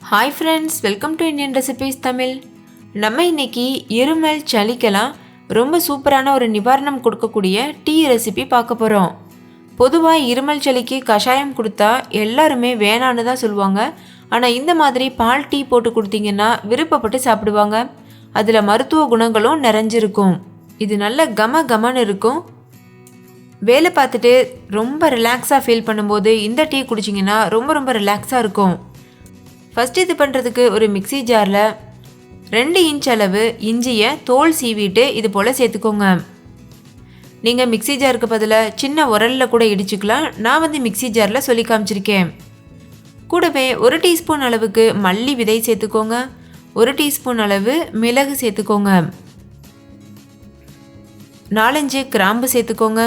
Hi friends, welcome to Indian Recipes Tamil. நம்ம இன்னைக்கு இருமல் சளிக்கெல்லாம் ரொம்ப சூப்பரான ஒரு நிவாரணம் கொடுக்கக்கூடிய டீ ரெசிபி பார்க்க போகிறோம். பொதுவாக இருமல் சளிக்கு கஷாயம் கொடுத்தா எல்லாருமே வேணான்னு தான் சொல்லுவாங்க. ஆனால் இந்த மாதிரி பால் டீ போட்டு கொடுத்தீங்கன்னா விருப்பப்பட்டு சாப்பிடுவாங்க. அதில் மருத்துவ குணங்களும் நிறைஞ்சிருக்கும். இது நல்ல கமன்னு இருக்கும். வேலை பார்த்துட்டு ரொம்ப ரிலாக்ஸாக ஃபீல் பண்ணும்போது இந்த டீ குடிச்சிங்கன்னா ரொம்ப ரிலாக்ஸாக இருக்கும். ஃபஸ்ட் இது பண்ணுறதுக்கு ஒரு மிக்சி ஜாரில் 2 இன்ச் அளவு இஞ்சியை தோல் சீவிட்டு இது போல் சேர்த்துக்கோங்க. நீங்கள் மிக்சி ஜாருக்கு பதிலாக சின்ன உரலில் கூட இடிச்சுக்கலாம். நான் மிக்சி ஜாரில் சொல்லி காமிச்சிருக்கேன். கூடவே 1 டீஸ்பூன் அளவுக்கு மல்லி விதை சேர்த்துக்கோங்க. 1 டீஸ்பூன் அளவு மிளகு சேர்த்துக்கோங்க. 4-5 கிராம்பு சேர்த்துக்கோங்க.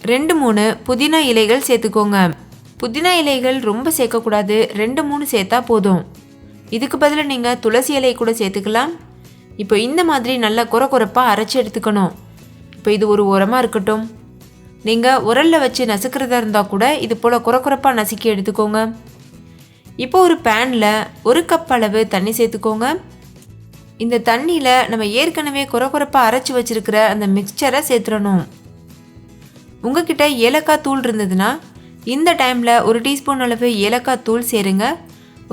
2-3 புதினா இலைகள் சேர்த்துக்கோங்க. புதினா இலைகள் ரொம்ப சேர்க்கக்கூடாது, 2-3 சேர்த்தா போதும். இதுக்கு பதிலாக நீங்கள் துளசி இலை கூட சேர்த்துக்கலாம். இப்போ இந்த மாதிரி நல்லா குறப்பாக அரைச்சி எடுத்துக்கணும். இப்போ இது ஒரு உரமாக இருக்கட்டும். நீங்கள் உரலில் வச்சு நசுக்கிறதா இருந்தால் கூட இது போல் குறப்பாக நசுக்கி எடுத்துக்கோங்க. இப்போ ஒரு பேனில் 1 கப் அளவு தண்ணி சேர்த்துக்கோங்க. இந்த தண்ணியில் நம்ம ஏற்கனவே குறப்பாக அரைச்சி வச்சுருக்கிற அந்த மிக்சரை சேர்த்துடணும். உங்ககிட்ட ஏலக்காய் தூள் இருந்ததுன்னா இந்த டைமில் 1 டீஸ்பூன் அளவு ஏலக்காய் தூள் சேருங்க.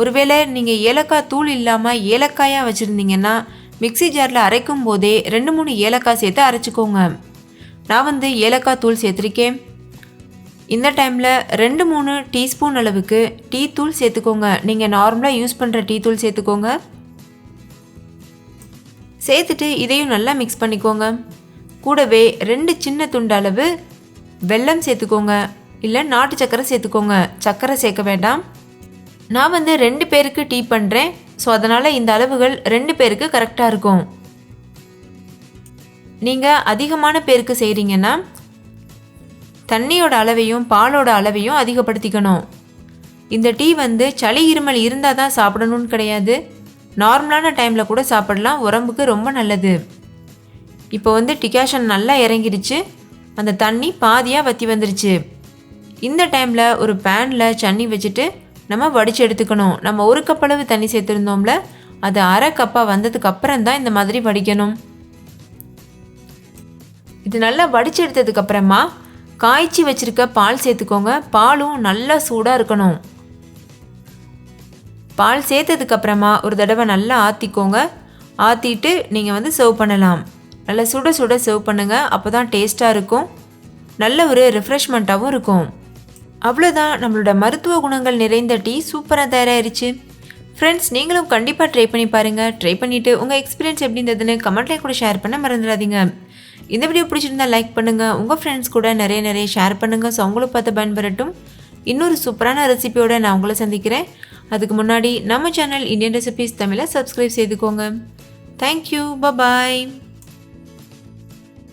ஒருவேளை நீங்கள் ஏலக்காய் தூள் இல்லாமல் ஏலக்காயாக வச்சுருந்தீங்கன்னா மிக்சி ஜாரில் அரைக்கும் போதே 2-3 ஏலக்காய் சேர்த்து அரைச்சிக்கோங்க. நான் ஏலக்காய் தூள் சேர்த்துருக்கேன். இந்த டைமில் 2-3 டீஸ்பூன் அளவுக்கு டீ தூள் சேர்த்துக்கோங்க. நீங்கள் நார்மலாக யூஸ் பண்ணுற டீ தூள் சேர்த்துக்கோங்க. சேர்த்துட்டு இதையும் நல்லா மிக்ஸ் பண்ணிக்கோங்க. கூடவே 2 சின்ன துண்டு அளவு வெல்லம் சேர்த்துக்கோங்க. இல்லை நாட்டு சக்கரை சேர்த்துக்கோங்க. சக்கரை சேர்க்க வேண்டாம். நான் 2 பேருக்கு டீ பண்ணுறேன். ஸோ அதனால் இந்த அளவுகள் 2 பேருக்கு கரெக்டாக இருக்கும். நீங்கள் அதிகமான பேருக்கு செய்கிறீங்கன்னா தண்ணியோட அளவையும் பாலோட அளவையும் அதிகப்படுத்திக்கணும். இந்த டீ சளி இருமல் இருந்தால் தான் சாப்பிடணும்னு கிடையாது. நார்மலான டைமில் கூட சாப்பிடலாம். உடம்புக்கு ரொம்ப நல்லது. இப்போ டிகாஷன் நல்லா இறங்கிடுச்சு. அந்த தண்ணி பாதியாக வற்றி வந்துருச்சு. இந்த டைமில் ஒரு பேனில் தண்ணி வச்சுட்டு நம்ம வடித்து எடுத்துக்கணும். நம்ம 1 கப் அளவு தண்ணி சேர்த்துருந்தோம்ல, அது அரை கப்பாக வந்ததுக்கு அப்புறம் தான் இந்த மாதிரி வடிக்கணும். இது நல்லா வடித்து எடுத்ததுக்கப்புறமா காய்ச்சி வச்சுருக்க பால் சேர்த்துக்கோங்க. பாலும் நல்லா சூடாக இருக்கணும். பால் சேர்த்ததுக்கப்புறமா ஒரு தடவை நல்லா ஆற்றிக்கோங்க. ஆற்றிட்டு நீங்கள் சர்வ் பண்ணலாம். நல்லா சுட சர்வ் பண்ணுங்கள். அப்போ தான் டேஸ்ட்டாக இருக்கும். நல்ல ஒரு ரெஃப்ரெஷ்மெண்ட்டாகவும் இருக்கும். அவ்வளோதான், நம்மளோட மருத்துவ குணங்கள் நிறைந்த டீ சூப்பராக தயாராகிருச்சு. ஃப்ரெண்ட்ஸ், நீங்களும் கண்டிப்பாக ட்ரை பண்ணி பாருங்கள். ட்ரை பண்ணிவிட்டு உங்கள் எக்ஸ்பீரியன்ஸ் எப்படி இருந்ததுன்னு கமெண்ட்லேயே கூட ஷேர் பண்ண மறந்துடாதீங்க. இந்த வீடியோ பிடிச்சிருந்தா லைக் பண்ணுங்கள். உங்கள் ஃப்ரெண்ட்ஸ் கூட நிறைய ஷேர் பண்ணுங்கள். ஸோ அவங்களும் பார்த்து பயன்பெறட்டும். இன்னொரு சூப்பரான ரெசிபியோடு நான் உங்களை சந்திக்கிறேன். அதுக்கு முன்னாடி நம்ம சேனல் இந்தியன் ரெசிபீஸ் தமிழை சப்ஸ்கிரைப் செய்துக்கோங்க. தேங்க்யூ. பாய்.